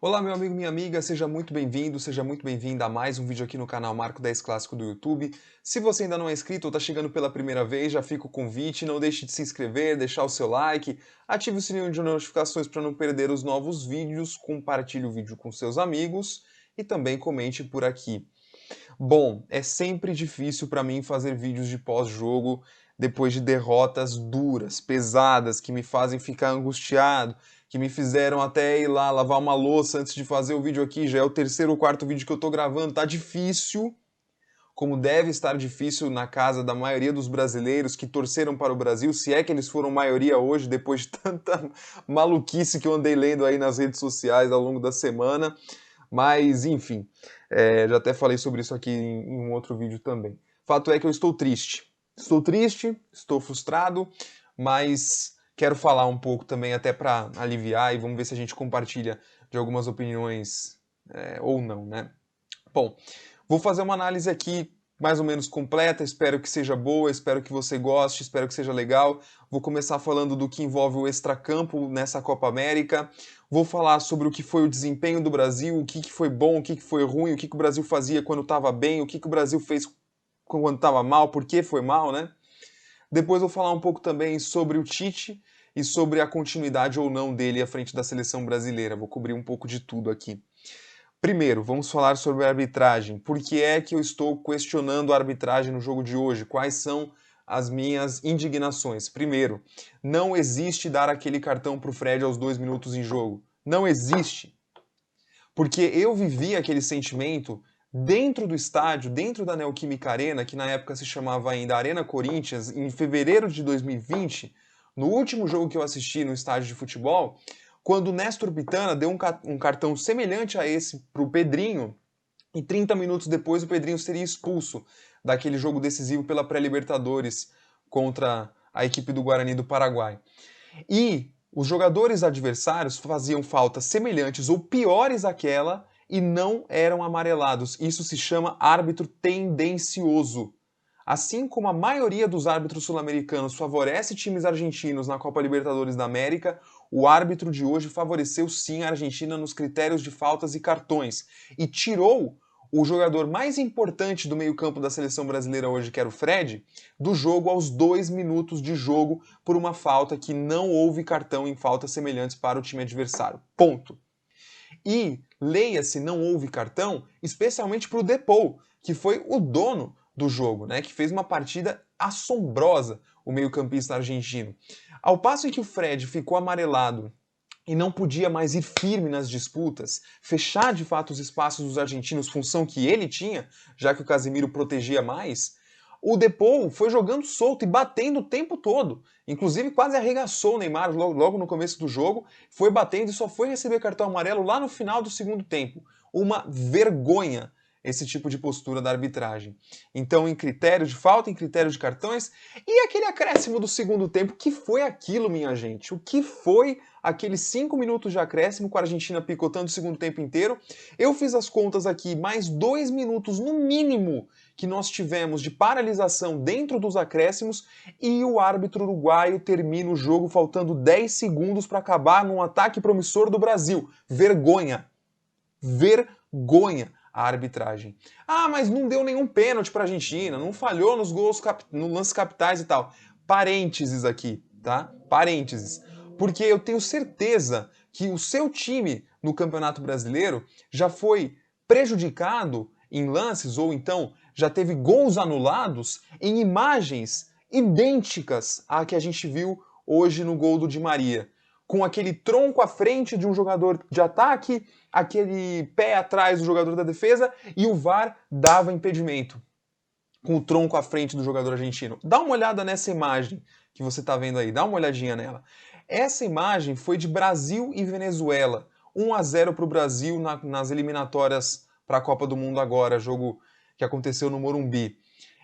Olá, meu amigo, minha amiga, seja muito bem-vindo, seja muito bem-vinda a mais um vídeo aqui no canal Marco 10 Clássico do YouTube. Se você ainda não é inscrito ou está chegando pela primeira vez, já fica o convite, não deixe de se inscrever, deixar o seu like, ative o sininho de notificações para não perder os novos vídeos, compartilhe o vídeo com seus amigos e também comente por aqui. Bom, é sempre difícil para mim fazer vídeos de pós-jogo depois de derrotas duras, pesadas, que me fazem ficar angustiado, que me fizeram até ir lá lavar uma louça antes de fazer o vídeo aqui. Já é o terceiro ou quarto vídeo que eu tô gravando, tá difícil, como deve estar difícil na casa da maioria dos brasileiros que torceram para o Brasil, se é que eles foram maioria hoje, depois de tanta maluquice que eu andei lendo aí nas redes sociais ao longo da semana. Mas, enfim, já até falei sobre isso aqui em um outro vídeo também. Fato é que eu estou triste. Estou triste, estou frustrado, mas quero falar um pouco também até para aliviar e vamos ver se a gente compartilha de algumas opiniões ou não, né? Bom, vou fazer uma análise aqui mais ou menos completa, espero que seja boa, espero que você goste, espero que seja legal. Vou começar falando do que envolve o extracampo nessa Copa América. Vou falar sobre o que foi o desempenho do Brasil, o que foi bom, o que foi ruim, o que o Brasil fazia quando estava bem, o que o Brasil fez quando estava mal, por que foi mal, né? Depois vou falar um pouco também sobre o Tite e sobre a continuidade ou não dele à frente da seleção brasileira. Vou cobrir um pouco de tudo aqui. Primeiro, vamos falar sobre a arbitragem. Por que é que eu estou questionando a arbitragem no jogo de hoje? Quais são as minhas indignações? Primeiro, não existe dar aquele cartão para o Fred aos 2 minutos em jogo. Não existe. Porque eu vivi aquele sentimento dentro do estádio, dentro da Neoquímica Arena, que na época se chamava ainda Arena Corinthians, em fevereiro de 2020, no último jogo que eu assisti no estádio de futebol, quando o Néstor Pitana deu um cartão semelhante a esse para o Pedrinho, e 30 minutos depois o Pedrinho seria expulso daquele jogo decisivo pela pré-Libertadores contra a equipe do Guarani do Paraguai. E os jogadores adversários faziam faltas semelhantes ou piores àquela e não eram amarelados. Isso se chama árbitro tendencioso. Assim como a maioria dos árbitros sul-americanos favorece times argentinos na Copa Libertadores da América, o árbitro de hoje favoreceu sim a Argentina nos critérios de faltas e cartões e tirou o jogador mais importante do meio-campo da seleção brasileira hoje, que era o Fred, do jogo aos 2 minutos de jogo por uma falta que não houve cartão em faltas semelhantes para o time adversário. Ponto. E leia-se não houve cartão, especialmente para o Depou, que foi o dono do jogo, né, que fez uma partida assombrosa, o meio-campista argentino. Ao passo em que o Fred ficou amarelado e não podia mais ir firme nas disputas, fechar de fato os espaços dos argentinos, função que ele tinha, já que o Casemiro protegia mais, o Depou foi jogando solto e batendo o tempo todo. Inclusive quase arregaçou o Neymar logo no começo do jogo, foi batendo e só foi receber cartão amarelo lá no final do segundo tempo. Uma vergonha esse tipo de postura da arbitragem. Então, em critério de falta, em critério de cartões, e aquele acréscimo do segundo tempo, que foi aquilo, minha gente? O que foi aqueles 5 minutos de acréscimo com a Argentina picotando o segundo tempo inteiro? Eu fiz as contas aqui, mais 2 minutos no mínimo que nós tivemos de paralisação dentro dos acréscimos e o árbitro uruguaio termina o jogo faltando 10 segundos para acabar num ataque promissor do Brasil. Vergonha! Vergonha a arbitragem. Ah, mas não deu nenhum pênalti para a Argentina, não falhou nos gols, no lances capitais e tal. Parênteses aqui, tá? Parênteses. Porque eu tenho certeza que o seu time no Campeonato Brasileiro já foi prejudicado em lances ou então já teve gols anulados em imagens idênticas à que a gente viu hoje no gol do Di Maria. Com aquele tronco à frente de um jogador de ataque, aquele pé atrás do jogador da defesa e o VAR dava impedimento com o tronco à frente do jogador argentino. Dá uma olhada nessa imagem que você está vendo aí, dá uma olhadinha nela. Essa imagem foi de Brasil e Venezuela. 1-0 para o Brasil nas eliminatórias para a Copa do Mundo agora, jogo que aconteceu no Morumbi.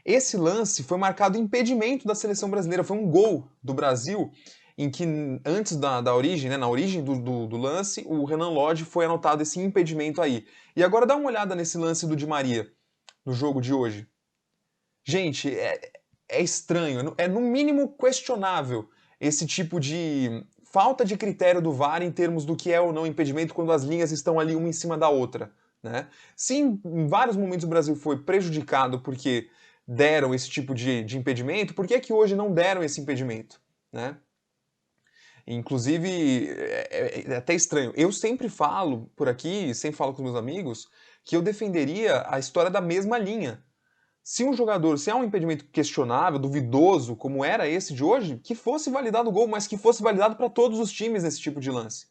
Esse lance foi marcado impedimento da seleção brasileira, foi um gol do Brasil em que antes da origem, né, na origem do lance, o Renan Lodge foi anotado esse impedimento aí. E agora dá uma olhada nesse lance do Di Maria, no jogo de hoje. Gente, é estranho, é no mínimo questionável esse tipo de falta de critério do VAR em termos do que é ou não impedimento quando as linhas estão ali uma em cima da outra, né? Se em vários momentos o Brasil foi prejudicado porque deram esse tipo de impedimento, por que é que hoje não deram esse impedimento, né? Inclusive, é até estranho. Eu sempre falo por aqui, sempre falo com meus amigos, que eu defenderia a história da mesma linha. Se um jogador, se há um impedimento questionável, duvidoso, como era esse de hoje, que fosse validado o gol, mas que fosse validado para todos os times nesse tipo de lance.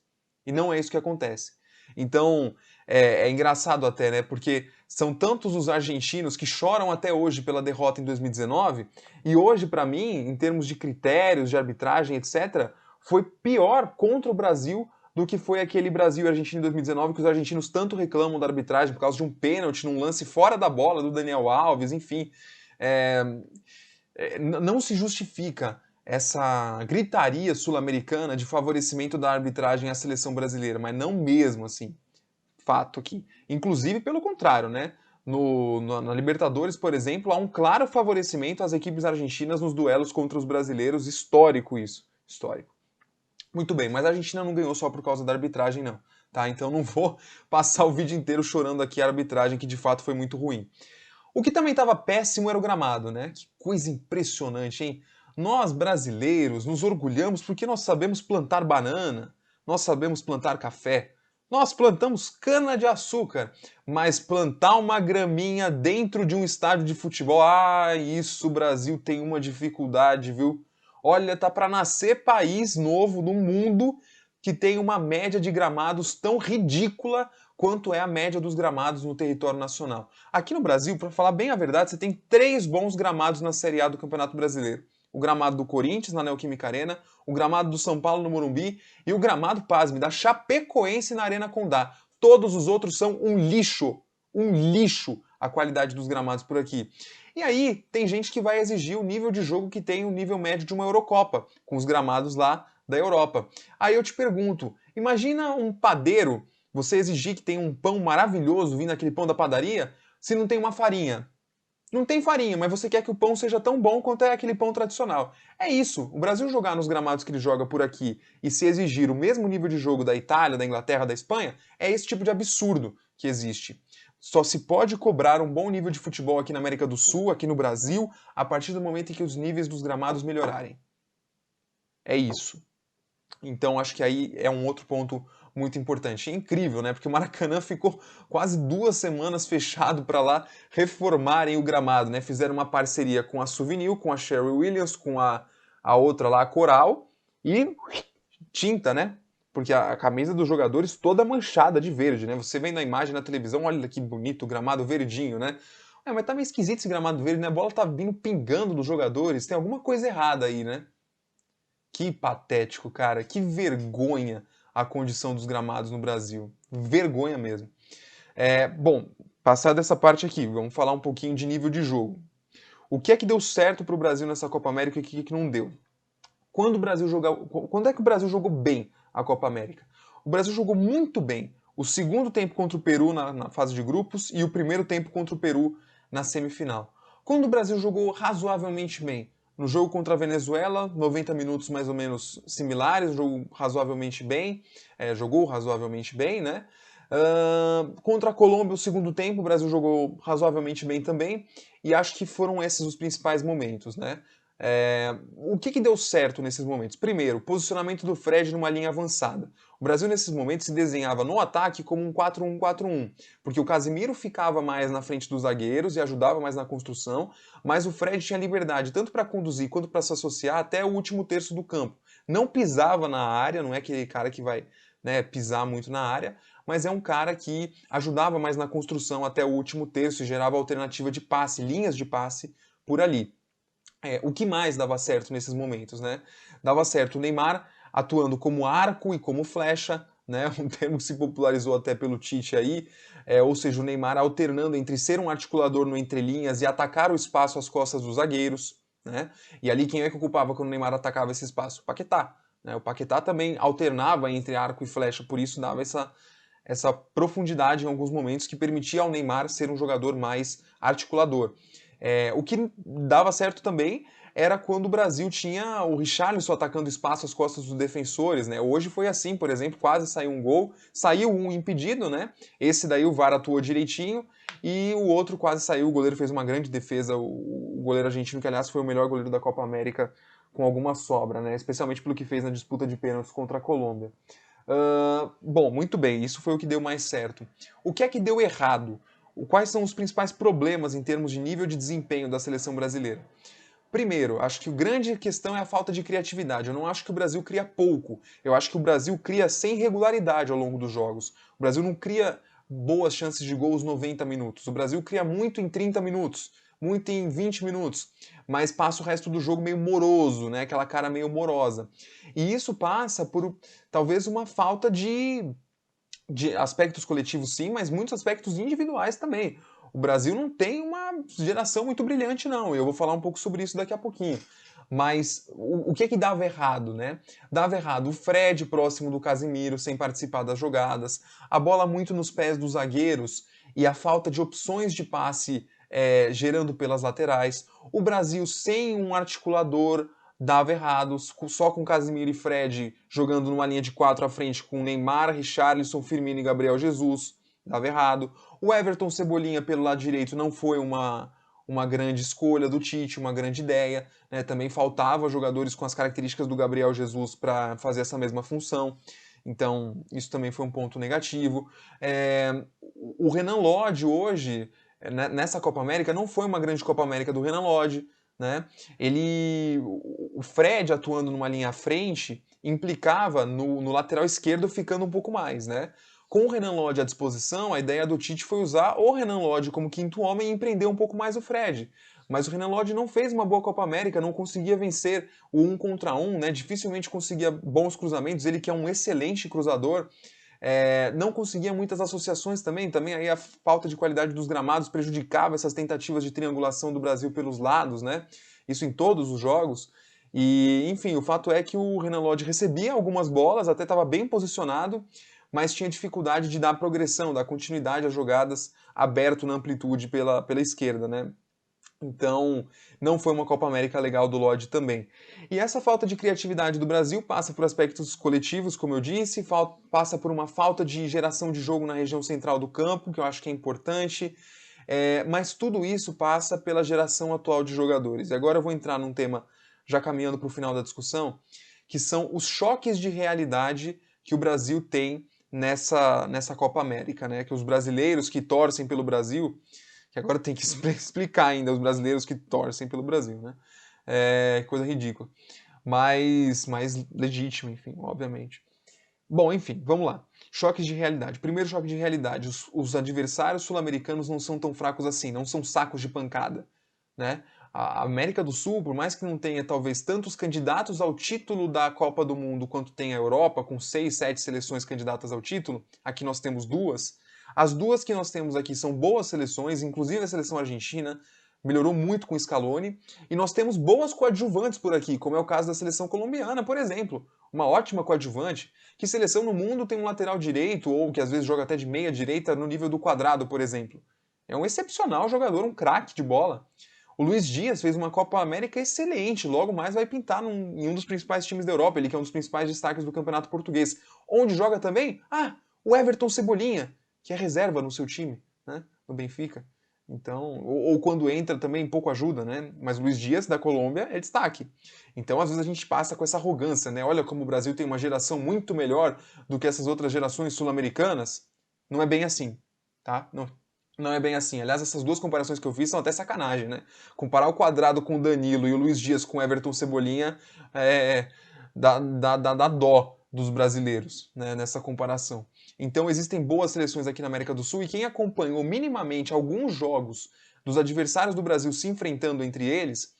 E não é isso que acontece. Então, é engraçado até, né? Porque são tantos os argentinos que choram até hoje pela derrota em 2019, e hoje, para mim, em termos de critérios, de arbitragem, etc., foi pior contra o Brasil do que foi aquele Brasil e Argentina em 2019, que os argentinos tanto reclamam da arbitragem por causa de um pênalti num lance fora da bola do Daniel Alves, enfim. Não se justifica essa gritaria sul-americana de favorecimento da arbitragem à seleção brasileira, mas não mesmo, assim, fato aqui. Inclusive, pelo contrário, né? Na Libertadores, por exemplo, há um claro favorecimento às equipes argentinas nos duelos contra os brasileiros, histórico isso, histórico. Muito bem, mas a Argentina não ganhou só por causa da arbitragem, não. Tá? Então não vou passar o vídeo inteiro chorando aqui a arbitragem, que de fato foi muito ruim. O que também estava péssimo era o gramado, né? Que coisa impressionante, hein? Nós, brasileiros, nos orgulhamos porque nós sabemos plantar banana, nós sabemos plantar café, nós plantamos cana-de-açúcar, mas plantar uma graminha dentro de um estádio de futebol, isso o Brasil tem uma dificuldade, viu? Olha, tá para nascer país novo no mundo que tem uma média de gramados tão ridícula quanto é a média dos gramados no território nacional. Aqui no Brasil, para falar bem a verdade, você tem 3 bons gramados na Série A do Campeonato Brasileiro. O gramado do Corinthians, na Neoquímica Arena, o gramado do São Paulo, no Morumbi, e o gramado, pasme, da Chapecoense na Arena Condá. Todos os outros são um lixo a qualidade dos gramados por aqui. E aí, tem gente que vai exigir o nível de jogo que tem o nível médio de uma Eurocopa, com os gramados lá da Europa. Aí eu te pergunto, imagina um padeiro, você exigir que tenha um pão maravilhoso vindo aquele pão da padaria, se não tem uma farinha. Não tem farinha, mas você quer que o pão seja tão bom quanto é aquele pão tradicional. É isso. O Brasil jogar nos gramados que ele joga por aqui e se exigir o mesmo nível de jogo da Itália, da Inglaterra, da Espanha, é esse tipo de absurdo que existe. Só se pode cobrar um bom nível de futebol aqui na América do Sul, aqui no Brasil, a partir do momento em que os níveis dos gramados melhorarem. É isso. Então acho que aí é um outro ponto muito importante. É incrível, né? Porque o Maracanã ficou quase 2 semanas fechado para lá reformarem o gramado, né? Fizeram uma parceria com a Souvenir, com a Sherwin Williams, com a outra lá, a Coral, e tinta, né? Porque a camisa dos jogadores toda manchada de verde, né? Você vendo a imagem na televisão, olha que bonito o gramado verdinho, né? Mas tá meio esquisito esse gramado verde, né? A bola tá vindo pingando dos jogadores, tem alguma coisa errada aí, né? Que patético, cara. Que vergonha a condição dos gramados no Brasil. Vergonha mesmo. Bom, passada essa parte aqui, vamos falar um pouquinho de nível de jogo. O que é que deu certo para o Brasil nessa Copa América e o que é que não deu? Quando é que o Brasil jogou bem a Copa América? O Brasil jogou muito bem o segundo tempo contra o Peru na fase de grupos e o primeiro tempo contra o Peru na semifinal. Quando o Brasil jogou razoavelmente bem, no jogo contra a Venezuela, 90 minutos mais ou menos similares, jogou razoavelmente bem, né? Contra a Colômbia, o segundo tempo, o Brasil jogou razoavelmente bem também, e acho que foram esses os principais momentos, né? O que deu certo nesses momentos? Primeiro, posicionamento do Fred numa linha avançada. O Brasil, nesses momentos, se desenhava no ataque como um 4-1-4-1, porque o Casemiro ficava mais na frente dos zagueiros e ajudava mais na construção, mas o Fred tinha liberdade tanto para conduzir quanto para se associar até o último terço do campo. Não pisava na área, não é aquele cara que vai, né, pisar muito na área, mas é um cara que ajudava mais na construção até o último terço e gerava alternativa de passe, linhas de passe por ali. O que mais dava certo nesses momentos, né? Dava certo o Neymar atuando como arco e como flecha, né? Um termo que se popularizou até pelo Tite aí, ou seja, o Neymar alternando entre ser um articulador no entrelinhas e atacar o espaço às costas dos zagueiros, né? E ali quem é que ocupava quando o Neymar atacava esse espaço? O Paquetá, né? O Paquetá também alternava entre arco e flecha, por isso dava essa profundidade em alguns momentos que permitia ao Neymar ser um jogador mais articulador. O que dava certo também era quando o Brasil tinha o Richarlison atacando espaço às costas dos defensores, né? Hoje foi assim, por exemplo, quase saiu um gol, saiu um impedido, né? Esse daí o VAR atuou direitinho e o outro quase saiu, o goleiro fez uma grande defesa, o goleiro argentino, que aliás foi o melhor goleiro da Copa América com alguma sobra, né? Especialmente pelo que fez na disputa de pênaltis contra a Colômbia. Bom, muito bem, isso foi o que deu mais certo. O que é que deu errado? Quais são os principais problemas em termos de nível de desempenho da seleção brasileira? Primeiro, acho que a grande questão é a falta de criatividade. Eu não acho que o Brasil cria pouco. Eu acho que o Brasil cria sem regularidade ao longo dos jogos. O Brasil não cria boas chances de gols 90 minutos. O Brasil cria muito em 30 minutos, muito em 20 minutos, mas passa o resto do jogo meio moroso, né? Aquela cara meio morosa. E isso passa por talvez uma falta de aspectos coletivos, sim, mas muitos aspectos individuais também. O Brasil não tem uma geração muito brilhante, não. Eu vou falar um pouco sobre isso daqui a pouquinho. Mas o que dava errado, né? Dava errado o Fred próximo do Casimiro, sem participar das jogadas, a bola muito nos pés dos zagueiros e a falta de opções de passe gerando pelas laterais. O Brasil sem um articulador dava errado, só com Casimiro e Fred jogando numa linha de 4 à frente com Neymar, Richarlison, Firmino e Gabriel Jesus, dava errado. O Everton Cebolinha pelo lado direito não foi uma grande escolha do Tite, uma grande ideia, né? Também faltava jogadores com as características do Gabriel Jesus para fazer essa mesma função. Então, isso também foi um ponto negativo. O Renan Lodge hoje, nessa Copa América, não foi uma grande Copa América do Renan Lodge, né? O Fred atuando numa linha à frente implicava no lateral esquerdo ficando um pouco mais, né? Com o Renan Lodge à disposição, a ideia do Tite foi usar o Renan Lodge como quinto homem e empreender um pouco mais o Fred. Mas o Renan Lodge não fez uma boa Copa América, não conseguia vencer o 1 contra 1, né? Dificilmente conseguia bons cruzamentos, ele que é um excelente cruzador. Não conseguia muitas associações também aí a falta de qualidade dos gramados prejudicava essas tentativas de triangulação do Brasil pelos lados, né? Isso em todos os jogos. E, enfim, o fato é que o Renan Lodge recebia algumas bolas, até estava bem posicionado, mas tinha dificuldade de dar progressão, dar continuidade às jogadas aberto na amplitude pela esquerda, né? Então, não foi uma Copa América legal do Lodge também. E essa falta de criatividade do Brasil passa por aspectos coletivos, como eu disse, passa por uma falta de geração de jogo na região central do campo, que eu acho que é importante, mas tudo isso passa pela geração atual de jogadores. E agora eu vou entrar num tema, já caminhando para o final da discussão, que são os choques de realidade que o Brasil tem nessa Copa América, né? Que os brasileiros que torcem pelo Brasil, que agora tem que explicar ainda os brasileiros que torcem pelo Brasil, né? Coisa ridícula. Mais legítima, enfim, obviamente. Bom, enfim, vamos lá. Choques de realidade. Primeiro choque de realidade. Os adversários sul-americanos não são tão fracos assim, não são sacos de pancada, né? A América do Sul, por mais que não tenha talvez tantos candidatos ao título da Copa do Mundo quanto tem a Europa, com 6, 7 seleções candidatas ao título, aqui nós temos duas. As duas que nós temos aqui são boas seleções, inclusive a seleção argentina melhorou muito com o Scaloni, e nós temos boas coadjuvantes por aqui, como é o caso da seleção colombiana, por exemplo. Uma ótima coadjuvante. Que seleção no mundo tem um lateral direito, ou que às vezes joga até de meia direita no nível do Quadrado, por exemplo? É um excepcional jogador, um craque de bola. O Luiz Dias fez uma Copa América excelente, logo mais vai pintar em um dos principais times da Europa, ele que é um dos principais destaques do Campeonato Português. Onde joga também? O Everton Cebolinha, que é reserva no seu time, né, no Benfica. Então, ou quando entra também pouco ajuda, né? Mas o Luiz Dias da Colômbia é destaque. Então, às vezes a gente passa com essa arrogância, né? Olha como o Brasil tem uma geração muito melhor do que essas outras gerações sul-americanas. Não é bem assim, tá? Não é bem assim. Aliás, essas duas comparações que eu fiz são até sacanagem, né? Comparar o Quadrado com o Danilo e o Luiz Dias com o Everton Cebolinha dá dó dos brasileiros, né, nessa comparação. Então existem boas seleções aqui na América do Sul e quem acompanhou minimamente alguns jogos dos adversários do Brasil se enfrentando entre eles,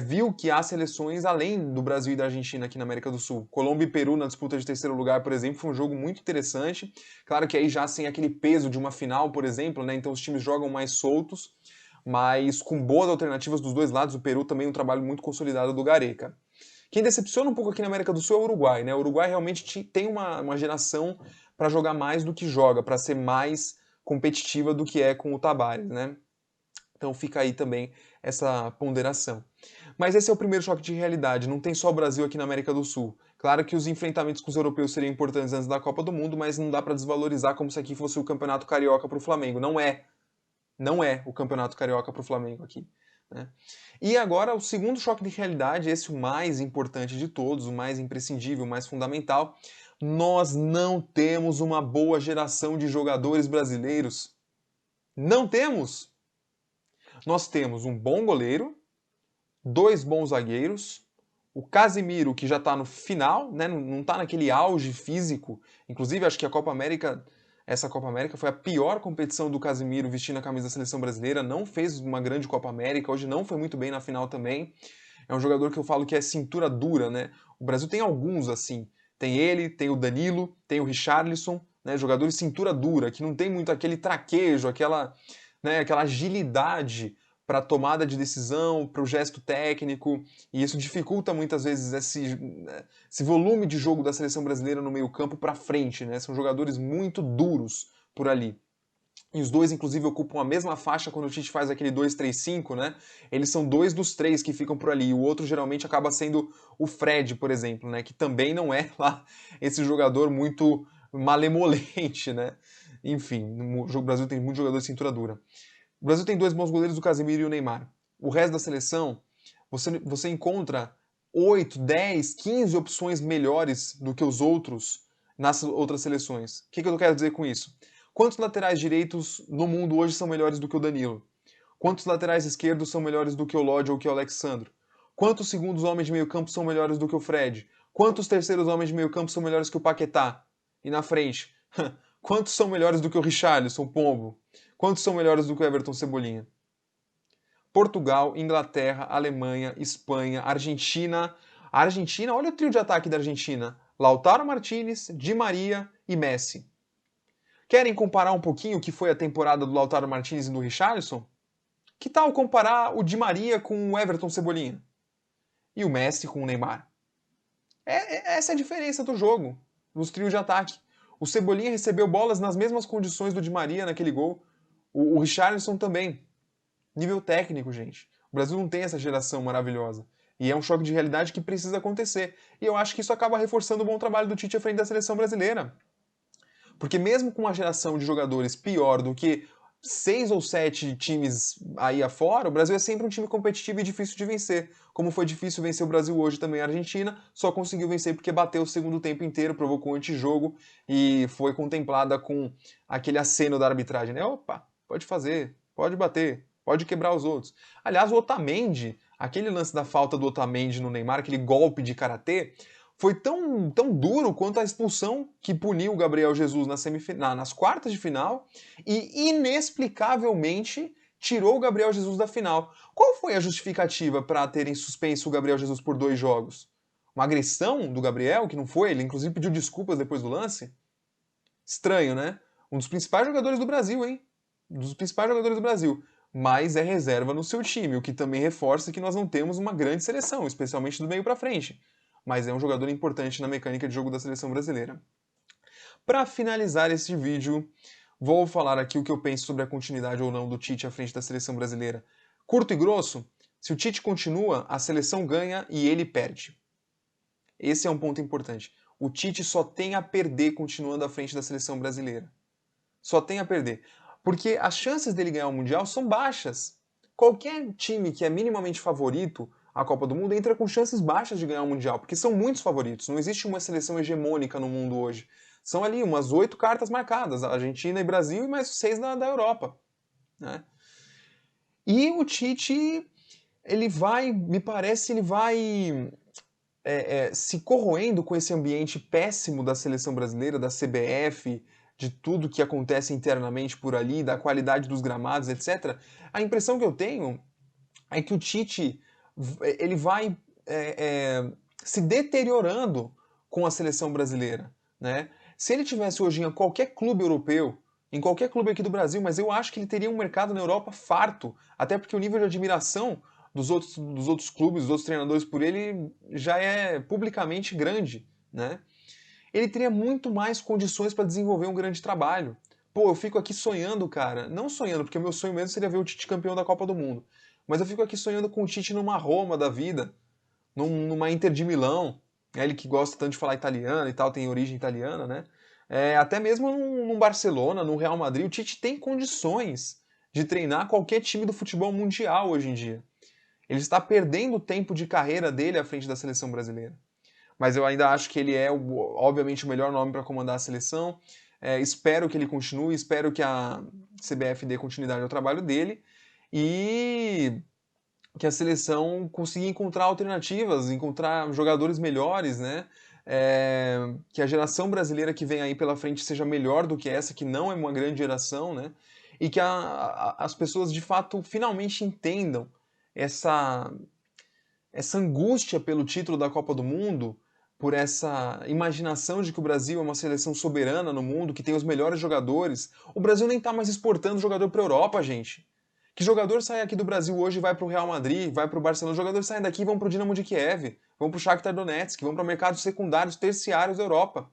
viu que há seleções além do Brasil e da Argentina aqui na América do Sul. Colômbia e Peru na disputa de terceiro lugar, por exemplo, foi um jogo muito interessante. Claro que aí já sem aquele peso de uma final, por exemplo, né, então os times jogam mais soltos, mas com boas alternativas dos dois lados. O Peru também um trabalho muito consolidado do Gareca. Quem decepciona um pouco aqui na América do Sul é o Uruguai, né? O Uruguai realmente tem uma geração para jogar mais do que joga, para ser mais competitiva do que é com o Tabárez, né? Então fica aí também essa ponderação. Mas esse é o primeiro choque de realidade, não tem só o Brasil aqui na América do Sul. Claro que os enfrentamentos com os europeus seriam importantes antes da Copa do Mundo, mas não dá para desvalorizar como se aqui fosse o Campeonato Carioca para o Flamengo. Não é. Não é o Campeonato Carioca para o Flamengo aqui. Né? E agora o segundo choque de realidade, esse o mais importante de todos, o mais imprescindível, o mais fundamental. Nós não temos uma boa geração de jogadores brasileiros. Não temos! Nós temos um bom goleiro, dois bons zagueiros, o Casimiro, que já está no final, né, não está naquele auge físico. Inclusive, acho que essa Copa América foi a pior competição do Casimiro vestindo a camisa da seleção brasileira. Não fez uma grande Copa América, hoje não foi muito bem na final também. É um jogador que eu falo que é cintura dura, né? O Brasil tem alguns assim. Tem ele, tem o Danilo, tem o Richarlison, né, jogadores cintura dura, que não tem muito aquele traquejo, aquela agilidade para tomada de decisão, para o gesto técnico, e isso dificulta muitas vezes esse volume de jogo da seleção brasileira no meio-campo para frente, né? São jogadores muito duros por ali. E os dois, inclusive, ocupam a mesma faixa quando o Tite faz aquele 2-3-5, né? Eles são dois dos três que ficam por ali. E o outro geralmente acaba sendo o Fred, por exemplo, né? Que também não é lá esse jogador muito malemolente, né? Enfim, o Brasil tem muito jogador de cintura dura. O Brasil tem dois bons goleiros, o Casemiro e o Neymar. O resto da seleção, você encontra 8, 10, 15 opções melhores do que os outros nas outras seleções. O que eu quero dizer com isso? Quantos laterais direitos no mundo hoje são melhores do que o Danilo? Quantos laterais esquerdos são melhores do que o Lodge ou que o Alexandro? Quantos segundos homens de meio campo são melhores do que o Fred? Quantos terceiros homens de meio campo são melhores que o Paquetá? E na frente? Quantos são melhores do que o Richarlison, Pombo? Quantos são melhores do que o Everton Cebolinha? Portugal, Inglaterra, Alemanha, Espanha, Argentina. A Argentina, olha o trio de ataque da Argentina. Lautaro Martinez, Di Maria e Messi. Querem comparar um pouquinho o que foi a temporada do Lautaro Martinez e do Richarlison? Que tal comparar o Di Maria com o Everton Cebolinha? E o Messi com o Neymar? Essa é a diferença do jogo, nos trios de ataque. O Cebolinha recebeu bolas nas mesmas condições do Di Maria naquele gol. O Richarlison também. Nível técnico, gente. O Brasil não tem essa geração maravilhosa. E é um choque de realidade que precisa acontecer. E eu acho que isso acaba reforçando o bom trabalho do Tite à frente da seleção brasileira. Porque mesmo com uma geração de jogadores pior do que 6 ou 7 times aí afora, o Brasil é sempre um time competitivo e difícil de vencer. Como foi difícil vencer o Brasil hoje também, a Argentina só conseguiu vencer porque bateu o segundo tempo inteiro, provocou um antijogo e foi contemplada com aquele aceno da arbitragem, né? Opa, pode fazer, pode bater, pode quebrar os outros. Aliás, o Otamendi, aquele lance da falta do Otamendi no Neymar, aquele golpe de karatê, foi tão duro quanto a expulsão que puniu o Gabriel Jesus nas quartas de final e inexplicavelmente tirou o Gabriel Jesus da final. Qual foi a justificativa para terem suspenso o Gabriel Jesus por 2 jogos? Uma agressão do Gabriel, que não foi? Ele inclusive pediu desculpas depois do lance? Estranho, né? Um dos principais jogadores do Brasil, hein? Um dos principais jogadores do Brasil. Mas é reserva no seu time, o que também reforça que nós não temos uma grande seleção, especialmente do meio para frente. Mas é um jogador importante na mecânica de jogo da seleção brasileira. Para finalizar este vídeo, vou falar aqui o que eu penso sobre a continuidade ou não do Tite à frente da seleção brasileira. Curto e grosso, se o Tite continua, a seleção ganha e ele perde. Esse é um ponto importante. O Tite só tem a perder continuando à frente da seleção brasileira. Só tem a perder. Porque as chances dele ganhar o Mundial são baixas. Qualquer time que é minimamente favorito à Copa do Mundo entra com chances baixas de ganhar o Mundial, porque são muitos favoritos. Não existe uma seleção hegemônica no mundo hoje. São ali umas 8 cartas marcadas, Argentina e Brasil, e mais 6 da Europa. Né? E o Tite, me parece, ele vai se corroendo com esse ambiente péssimo da seleção brasileira, da CBF, de tudo que acontece internamente por ali, da qualidade dos gramados, etc. A impressão que eu tenho é que o Tite ele vai se deteriorando com a seleção brasileira. Né? Se ele tivesse hoje em qualquer clube europeu, em qualquer clube aqui do Brasil, mas eu acho que ele teria um mercado na Europa farto, até porque o nível de admiração dos outros clubes, dos outros treinadores por ele já é publicamente grande, né? Ele teria muito mais condições para desenvolver um grande trabalho. Pô, eu fico aqui sonhando, cara. Não sonhando, porque o meu sonho mesmo seria ver o Tite campeão da Copa do Mundo. mas eu fico aqui sonhando com o Tite numa Roma da vida, numa Inter de Milão, ele que gosta tanto de falar italiano e tal, tem origem italiana, né? Até mesmo num Barcelona, num Real Madrid, o Tite tem condições de treinar qualquer time do futebol mundial hoje em dia. Ele está perdendo o tempo de carreira dele à frente da seleção brasileira. Mas eu ainda acho que ele é, obviamente, o melhor nome para comandar a seleção. Espero que ele continue, espero que a CBF dê continuidade ao trabalho dele e que a seleção consiga encontrar alternativas, encontrar jogadores melhores, né? Que a geração brasileira que vem aí pela frente seja melhor do que essa, que não é uma grande geração, né? E que as pessoas de fato finalmente entendam essa, essa angústia pelo título da Copa do Mundo, por essa imaginação de que o Brasil é uma seleção soberana no mundo, que tem os melhores jogadores. O Brasil nem está mais exportando jogador para a Europa, gente. Que jogador sai aqui do Brasil hoje e vai para o Real Madrid, vai para o Barcelona? Os jogadores saem daqui e vão para o Dinamo de Kiev, vão para o Shakhtar Donetsk, vão para mercados secundários, terciários da Europa.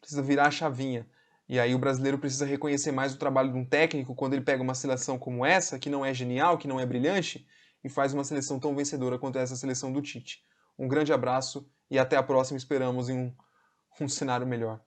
Precisa virar a chavinha. E aí o brasileiro precisa reconhecer mais o trabalho de um técnico quando ele pega uma seleção como essa, que não é genial, que não é brilhante, e faz uma seleção tão vencedora quanto essa seleção do Tite. Um grande abraço e até a próxima, esperamos em um cenário melhor.